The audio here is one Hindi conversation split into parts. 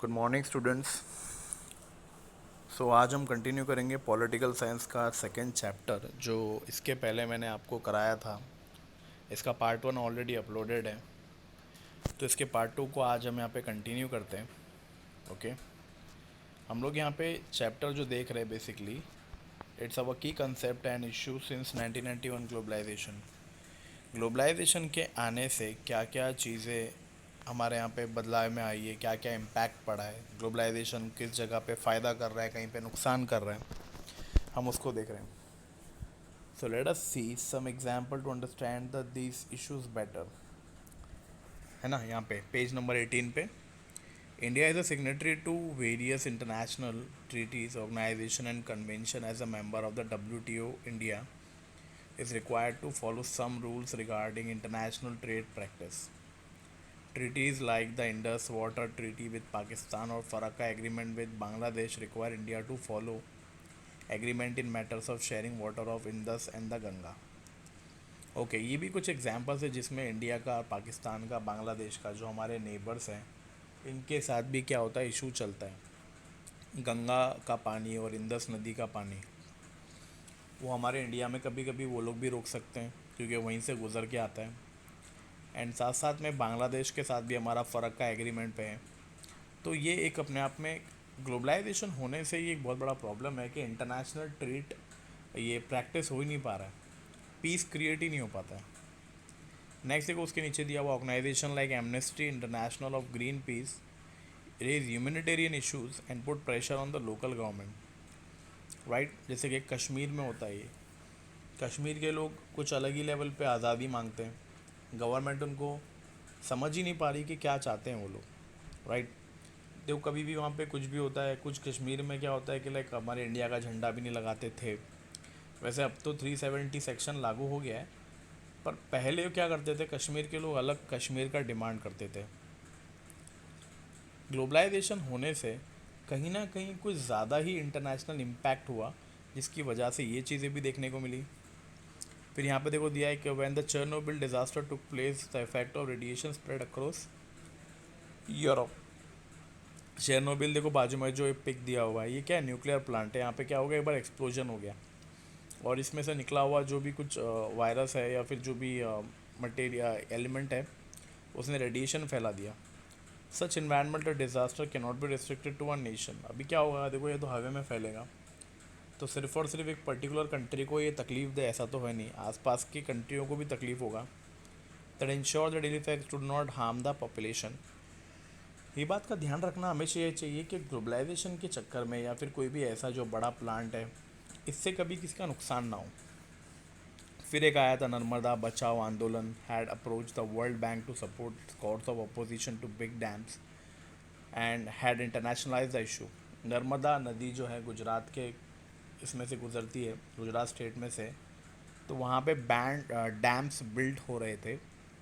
Good morning students. आज हम कंटिन्यू करेंगे पॉलिटिकल साइंस का सेकंड चैप्टर, जो इसके पहले मैंने आपको कराया था। इसका पार्ट 1 ऑलरेडी अपलोडेड है, तो इसके पार्ट 2 को आज हम यहाँ पे कंटिन्यू करते हैं। ओके, हम लोग यहाँ पे चैप्टर जो देख रहे हैं basically it's our key concept and issue since 1991 globalisation. Globalisation के आने से क्या क्या चीज़ें हमारे यहाँ पे बदलाव में आई है, क्या क्या इम्पैक्ट पड़ा है, ग्लोबलाइजेशन किस जगह पे फ़ायदा कर रहा है, कहीं पे नुकसान कर रहा है, हम उसको देख रहे हैं। So let us see some example to understand the these issues better. है ना, यहाँ पे पेज नंबर 18 पे, India is a signatory to various international treaties, organisation and convention as a member of the WTO। India is required to follow some rules regarding international trade practice. Treaties like the Indus Water Treaty with Pakistan or Faraka Agreement with Bangladesh require India to follow agreement in matters of sharing water of Indus and the Ganga. Okay, ये भी कुछ एग्जांपल्स है जिसमें इंडिया का, पाकिस्तान का, बांग्लादेश का, जो हमारे नेबर्स हैं, इनके साथ भी क्या होता है, इशू चलता है। गंगा का पानी और इंदस नदी का पानी वो हमारे इंडिया में कभी कभी वो लोग भी रोक सकते हैं क्योंकि वहीं से गुज़र के आता है। एंड साथ साथ में बांग्लादेश के साथ भी हमारा फ़र्क का एग्रीमेंट पे है। तो ये एक अपने आप में ग्लोबलाइजेशन होने से ये एक बहुत बड़ा प्रॉब्लम है कि इंटरनेशनल ट्रेड ये प्रैक्टिस हो ही नहीं पा रहा है, पीस क्रिएट ही नहीं हो पाता है। नेक्स्ट देखो, उसके नीचे दिया हुआ, organisation like Amnesty International of Greenpeace raise humanitarian issues and put pressure on the local government. Right, जैसे कि कश्मीर में होता है ये, कश्मीर के लोग कुछ अलग ही लेवल पे आज़ादी मांगते हैं, गवर्नमेंट उनको समझ ही नहीं पा रही कि क्या चाहते हैं वो लोग। राइट, देखो कभी भी वहाँ पे कुछ भी होता है, कुछ कश्मीर में क्या होता है कि लाइक हमारे इंडिया का झंडा भी नहीं लगाते थे। वैसे अब तो 370 सेक्शन लागू हो गया है, पर पहले क्या करते थे, कश्मीर के लोग अलग कश्मीर का डिमांड करते थे। ग्लोबलाइजेशन होने से कहीं ना कहीं कुछ ज़्यादा ही इंटरनेशनल इम्पैक्ट हुआ, जिसकी वजह से ये चीज़ें भी देखने को मिली। फिर यहाँ पे देखो दिया है कि when the Chernobyl disaster took place the effect of radiation spread across Europe. Chernobyl देखो बाजू में जो एक पिक दिया हुआ है, ये क्या है, न्यूक्लियर प्लांट है। यहाँ पे क्या हो गया, एक बार एक्सप्लोजन हो गया और इसमें से निकला हुआ जो भी कुछ वायरस है या फिर जो भी मटेरियल एलिमेंट है, उसने रेडिएशन फैला दिया। Such environmental disaster can not be restricted to one nation. अभी क्या होगा, देखो ये तो हवा में फैलेगा, तो सिर्फ और सिर्फ एक पर्टिकुलर कंट्री को ये तकलीफ दे ऐसा तो है नहीं, आसपास की कंट्रियों को भी तकलीफ होगा। That ensure the daily effects do not harm the population. ये बात का ध्यान रखना हमेशा ये चाहिए कि ग्लोबलाइजेशन के चक्कर में या फिर कोई भी ऐसा जो बड़ा प्लांट है, इससे कभी किसी का नुकसान ना हो। फिर एक आया था, Narmada Bachao Andolan had approach the World Bank to support cords of opposition to big dams and had internationalise the issue. Narmada नदी जो है गुजरात के इसमें से गुजरती है, गुजरात स्टेट में से, तो वहाँ पे बैंड डैम्स बिल्ड हो रहे थे,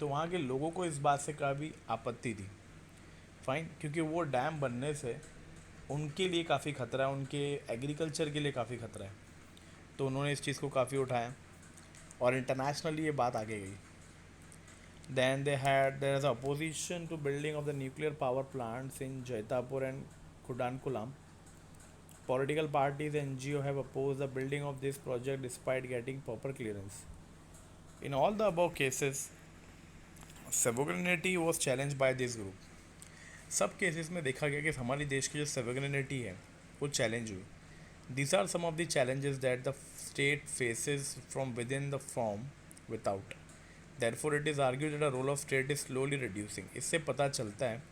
तो वहाँ के लोगों को इस बात से काफ़ी आपत्ति थी। फाइन, क्योंकि वो डैम बनने से उनके लिए काफ़ी ख़तरा है, उनके एग्रीकल्चर के लिए काफ़ी ख़तरा है, तो उन्होंने इस चीज़ को काफ़ी उठाया और इंटरनेशनली ये बात आगे गई। Then there is opposition to building of the nuclear power plants in Jaitapur and Kudankulam. Political parties and NGO have opposed the building of this project despite getting proper clearance. In all the above cases, sovereignty was challenged by this group. सब केसेस में देखा गया कि हमारी देश की जो sovereignty है वो चैलेंज हुई। These are some of the challenges that the state faces from within the from without. Therefore, it is argued that the role of state is slowly reducing. इससे पता चलता है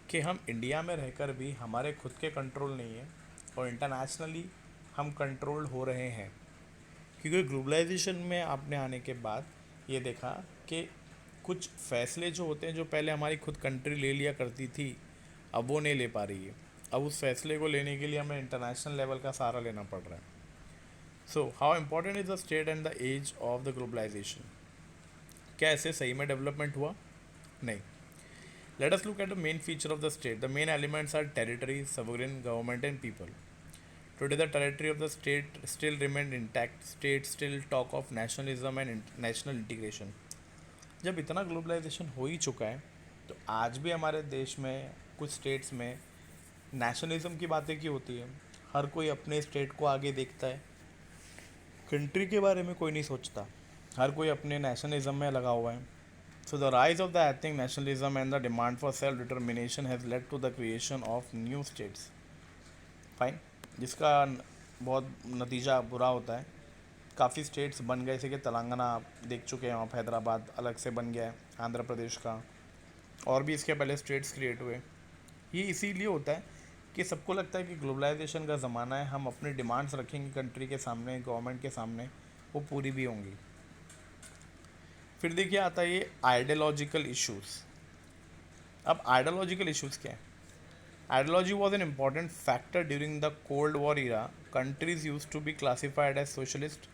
कि हम इंडिया में रहकर भी हमारे खुद के कंट्रोल नहीं है और इंटरनेशनली हम कंट्रोल्ड हो रहे हैं, क्योंकि ग्लोबलाइजेशन में आपने आने के बाद ये देखा कि कुछ फैसले जो होते हैं जो पहले हमारी खुद कंट्री ले लिया करती थी, अब वो नहीं ले पा रही है। अब उस फैसले को लेने के लिए हमें इंटरनेशनल लेवल का सहारा लेना पड़ रहा है। So how important is the state and the age of the globalisation. क्या ऐसे सही में डेवलपमेंट हुआ? नहीं। Let us look at the main feature of the state. The main elements are territory, sovereign, government and people. Today the territory of the state still remains intact. States still talk of nationalism and national integration. जब इतना ग्लोबलाइजेशन हो ही चुका है, तो आज भी हमारे देश में कुछ स्टेट्स में नेशनलिज्म की बातें की होती है, हर कोई अपने स्टेट को आगे देखता है, कंट्री के बारे में कोई नहीं सोचता, हर कोई अपने नेशनलिज्म में लगा हुआ है. So the rise of the ethnic nationalism and the demand for self determination has led to the creation of new states. Fine. जिसका बहुत नतीजा बुरा होता है. काफ़ी स्टेट्स बन गए, जैसे कि तेलंगाना आप देख चुके हैं, आप हैदराबाद अलग से बन गया है, आंध्र प्रदेश का, और भी इसके पहले स्टेट्स क्रिएट हुए. ये इसीलिए होता है कि सबको लगता है कि ग्लोबलाइजेशन का ज़माना है, हम अपनी डिमांड्स रखेंगे कंट्री के सामने, गवर्नमेंट के सामने, वो पूरी भी होंगी. फिर देखिए आता है ये आइडियोलॉजिकल इश्यूज़. अब आइडियोलॉजिकल इश्यूज़ क्या है? Ideology was an important factor during the Cold War era. Countries used to be classified as socialist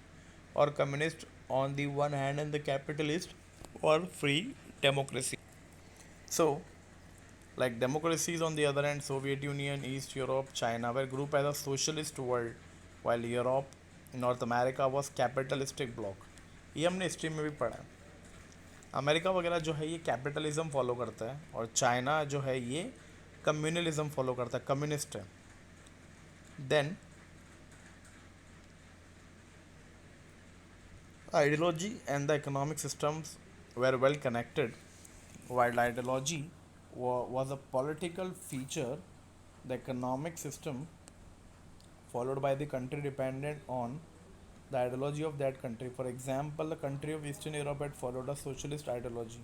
or communist on the one hand and the capitalist or free democracy. So, like democracies on the other hand, Soviet Union, East Europe, China were grouped as a socialist world, while Europe, North America was capitalistic bloc. ये हमने हिस्ट्री में भी पढ़ा है. अमेरिका वगैरह जो है ये कैपिटलिज्म फॉलो करता है, और चाइना जो है ये कम्युनलिज्म फॉलो करता है, कम्युनिस्ट है. Then ideology and the economic systems were well connected. While ideology was a political feature, the economic system followed by the country depended on the ideology of that country. For example, the country of Eastern Europe had followed a socialist ideology.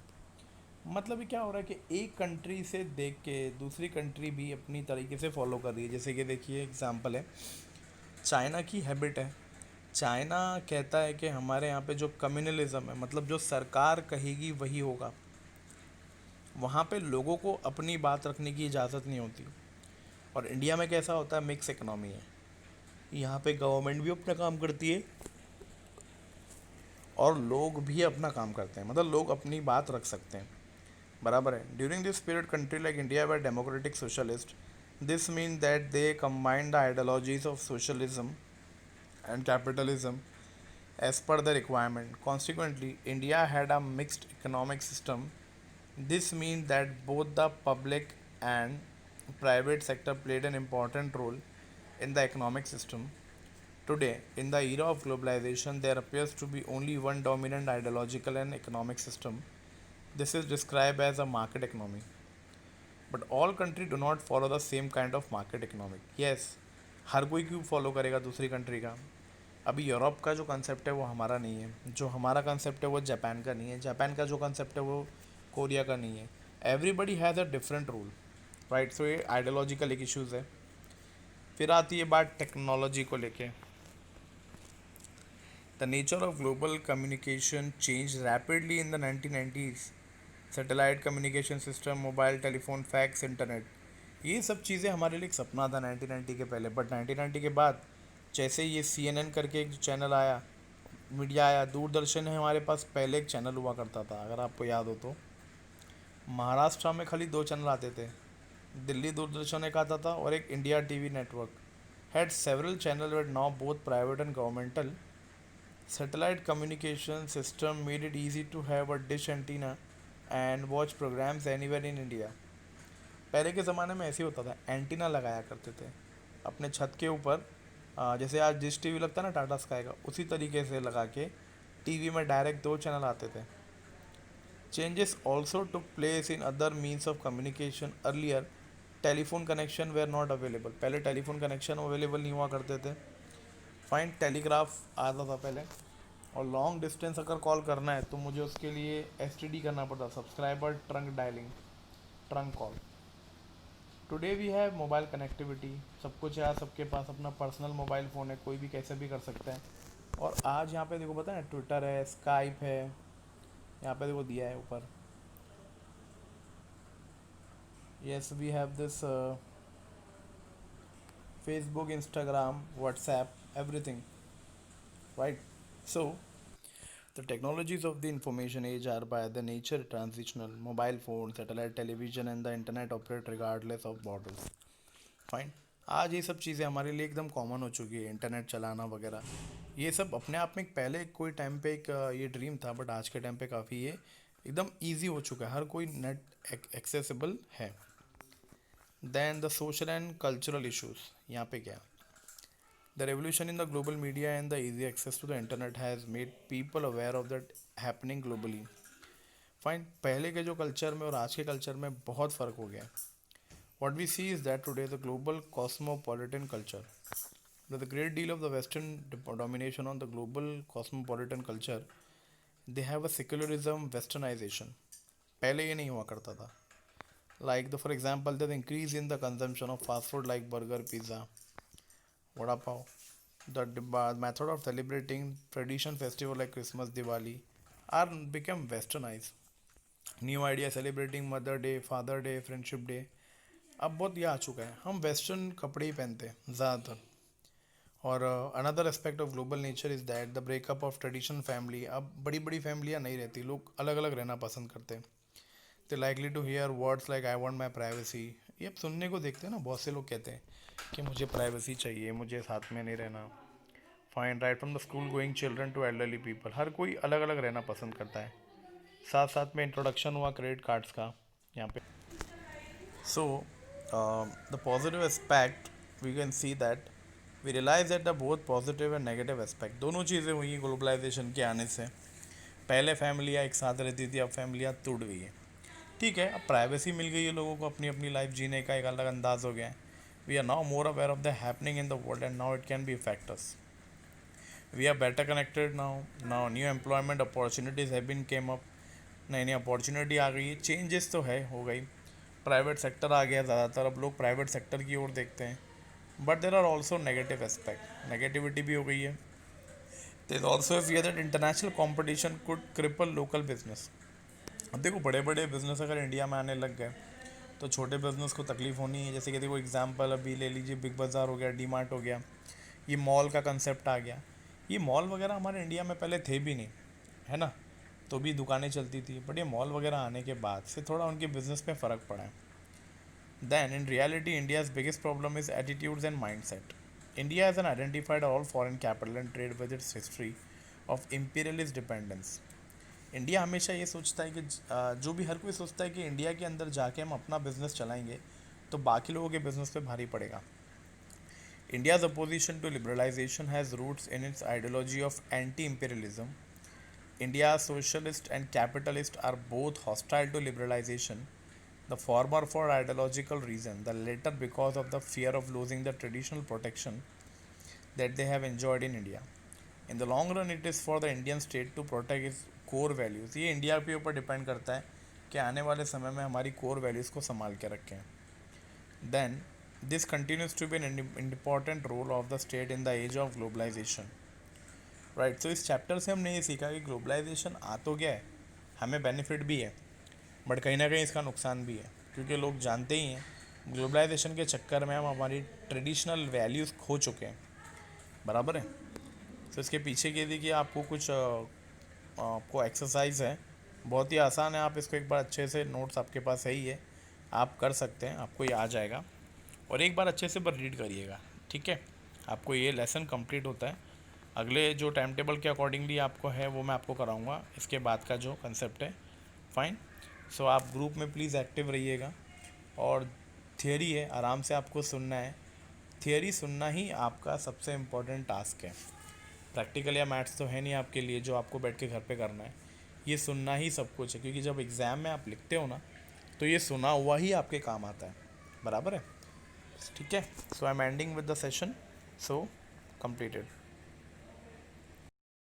मतलब ये क्या हो रहा है कि एक कंट्री से देख के दूसरी कंट्री भी अपनी तरीके से फॉलो कर रही है. जैसे कि देखिए एग्जांपल है, चाइना की हैबिट है. चाइना कहता है कि हमारे यहाँ पे जो कम्युनलिज्म है, मतलब जो सरकार कहेगी वही होगा. वहाँ पे लोगों को अपनी बात रखने की इजाज़त नहीं होती. और इंडिया में कैसा होता है, मिक्स इकनॉमी है. यहाँ पे गवर्नमेंट भी अपना काम करती है और लोग भी अपना काम करते हैं, मतलब लोग अपनी बात रख सकते हैं. बराबर है. During this period country like India were democratic socialist. This mean that they combine the ideologies of socialism and capitalism as per the requirement. Consequently, India had a mixed economic system. This means that both the public and private sector played an important role in the economic system. Today, in the era of globalization, there appears to be only one dominant ideological and economic system. This is described as a market economy. But all countries do not follow the same kind of market economic. Yes, हर कोई क्यों फॉलो करेगा दूसरी कंट्री का? अभी यूरोप का जो कंसेप्ट है वो हमारा नहीं है, जो हमारा कंसेप्ट है वो जापान का नहीं है, जापान का जो कंसेप्ट है वो कोरिया का नहीं है. Everybody has a different rule, right. So ये आइडियोलॉजिकल एक इश्यूज़ है. फिर आती है बात टेक्नोलॉजी को लेके. The nature of global communication change rapidly in the 1990s. Satellite communication system, mobile telephone, fax, internet, ये सब चीज़ें हमारे लिए एक सपना था 1990 के पहले. बट 1990 के बाद जैसे ये CNN करके एक चैनल आया, मीडिया आया, दूरदर्शन है हमारे पास पहले एक चैनल हुआ करता था, अगर आपको याद हो तो. महाराष्ट्र में खाली 2 चैनल आते थे, दिल्ली दूरदर्शन एक आता था और एक India TV network. Had several channel wade now both private and governmental. Satellite communication system made it easy to have a dish antenna and watch programmes anywhere in India. पहले के ज़माने में ऐसे ही होता था, एंटीना लगाया करते थे अपने छत के ऊपर. जैसे आज डिश टीवी लगता है ना टाटा स्काई का, उसी तरीके से लगा के टीवी में डायरेक्ट 2 चैनल आते थे. Changes also took place in other means of communication. Earlier telephone connection were not available. पहले टेलीफोन कनेक्शन अवेलेबल नहीं हुआ करते थे. फाइन टेलीग्राफ आता था पहले, और लॉन्ग डिस्टेंस अगर कॉल करना है तो मुझे उसके लिए STD करना पड़ता, subscriber trunk dialling, trunk call. Today we have mobile connectivity. सब कुछ है, सबके पास अपना पर्सनल मोबाइल फ़ोन है, कोई भी कैसे भी कर सकता है. और आज यहाँ पे देखो पता है, ट्विटर है, स्काइप है, यहाँ पे देखो दिया है ऊपर. Yes, we have this Facebook, Instagram, WhatsApp, everything, right. So the technologies of the information age are by the nature transitional. Mobile phone, satellite television and the internet operate regardless of borders. Fine. आज ये सब चीज़ें हमारे लिए एकदम कॉमन हो चुकी है, इंटरनेट चलाना वगैरह. ये सब अपने आप में एक पहले कोई टाइम पे एक ये ड्रीम था, बट आज के टाइम पे काफ़ी ये एकदम इजी हो चुका है, हर कोई नेट एक्सेसिबल है. Then the social and cultural issues, यहाँ पे क्या, the revolution in the global media and the easy access to the internet has made people aware of that happening globally. Fine, पहले के जो कल्चर में और आज के कल्चर में बहुत फ़र्क हो गया है। What we see is that today the global cosmopolitan culture, with a great deal of the Western domination on the global cosmopolitan culture, they have a secularism westernization. पहले ये नहीं हुआ करता था. Like the, for example, the increase in the consumption of fast food like burger, pizza, vada pav. The method of celebrating tradition festival like Christmas, Diwali are become westernized. New idea celebrating Mother Day, Father Day, Friendship Day अब बहुत ये आ चुका है, हम वेस्टर्न कपड़े ही पहनते हैं ज़्यादातर. और another aspect of global nature is that the breakup of traditional family. अब बड़ी बड़ी फैमिलियाँ नहीं रहती, लोग अलग अलग रहना पसंद करते हैं. They likely to hear words like I want my privacy. ये अब सुनने को देखते हैं ना, बहुत से लोग कहते हैं कि मुझे प्राइवेसी चाहिए, मुझे साथ में नहीं रहना. Fine, right from the school going children to elderly people, हर कोई अलग अलग रहना पसंद करता है. साथ साथ में इंट्रोडक्शन हुआ क्रेडिट कार्ड्स का यहाँ पे. So the positive aspect we can see that we realise that the both positive and negative aspect, दोनों चीज़ें हुई ग्लोबलाइजेशन के आने से. पहले फैमिलियाँ एक साथ रहती थी, अब फैमिलियाँ टूट गई है. ठीक है, अब प्राइवेसी मिल गई है लोगों को, अपनी अपनी लाइफ जीने का एक अलग अंदाज हो गया है. We are now more aware of the happening in the world and now it can be effect us. We are better connected now new employment opportunities have been came up. नई नई अपॉर्चुनिटी आ गई है, चेंजेस तो है, हो गई. प्राइवेट सेक्टर आ गया ज़्यादातर, अब लोग प्राइवेट सेक्टर की ओर देखते हैं. But there are also negative aspect, negativity भी हो गई है. There is also a fear that international competition could cripple local business. अब देखो, बड़े बड़े बिजनेस अगर इंडिया में आने लग गए तो छोटे बिजनेस को तकलीफ होनी है. जैसे कि देखो एग्जांपल अभी ले लीजिए, बिग बाज़ार हो गया, डी मार्ट हो गया, ये मॉल का कंसेप्ट आ गया. ये मॉल वगैरह हमारे इंडिया में पहले थे भी नहीं, है ना, तो भी दुकानें चलती थी. बट ये मॉल वगैरह आने के बाद से थोड़ा उनके बिजनेस में फ़र्क पड़ा है. Then, in reality, India's biggest problem is attitudes and mindset. India has an identified all foreign capital and trade with its history of imperialist dependence. India हमेशा ये सोचता है कि जो भी हर कोई सोचता है कि इंडिया के अंदर जाके हम अपना बिजनेस चलाएंगे तो बाकी लोगों के बिजनेस पे भारी पड़ेगा. India's opposition to liberalization has roots in its ideology of anti-imperialism. India's socialists and capitalists are both hostile to liberalization, the former for ideological reason, the latter because of the fear of losing the traditional protection that they have enjoyed in India. In the long run, it is for the Indian state to protect its core values. ये इंडिया के ऊपर डिपेंड करता है कि आने वाले समय में हमारी कोर वैल्यूज़ को संभाल के रखें. Then this continues to be an important role of the state in the age of globalisation. Right, तो इस चैप्टर से हमने ये सीखा कि ग्लोबलाइजेशन आ तो गया है, हमें बेनिफिट भी है, बट कहीं ना कहीं इसका नुकसान भी है. क्योंकि लोग जानते ही हैं ग्लोबलाइजेशन के चक्कर में हम हमारी ट्रेडिशनल वैल्यूज़ खो चुके हैं. बराबर है. तो इसके पीछे के देखिए आपको कुछ आपको एक्सरसाइज है, बहुत ही आसान है. आप इसको एक बार अच्छे से, नोट्स आपके पास है ही है, आप कर सकते हैं, आपको ये आ जाएगा. और एक बार अच्छे से पर रीड करिएगा, ठीक है. आपको ये लेसन कंप्लीट होता है. अगले जो टाइम टेबल के अकॉर्डिंगली आपको है वो मैं आपको कराऊंगा इसके बाद का जो कंसेप्ट है. फाइन. सो आप ग्रुप में प्लीज़ एक्टिव रहिएगा. और थियोरी है, आराम से आपको सुनना है. थियोरी सुनना ही आपका सबसे इम्पोर्टेंट टास्क है. प्रैक्टिकल या मैथ्स तो है नहीं आपके लिए जो आपको बैठ के घर पे करना है. ये सुनना ही सब कुछ है, क्योंकि जब एग्ज़ाम में आप लिखते हो ना तो ये सुना हुआ ही आपके काम आता है. बराबर है. ठीक है. So I am ending with the session. So completed.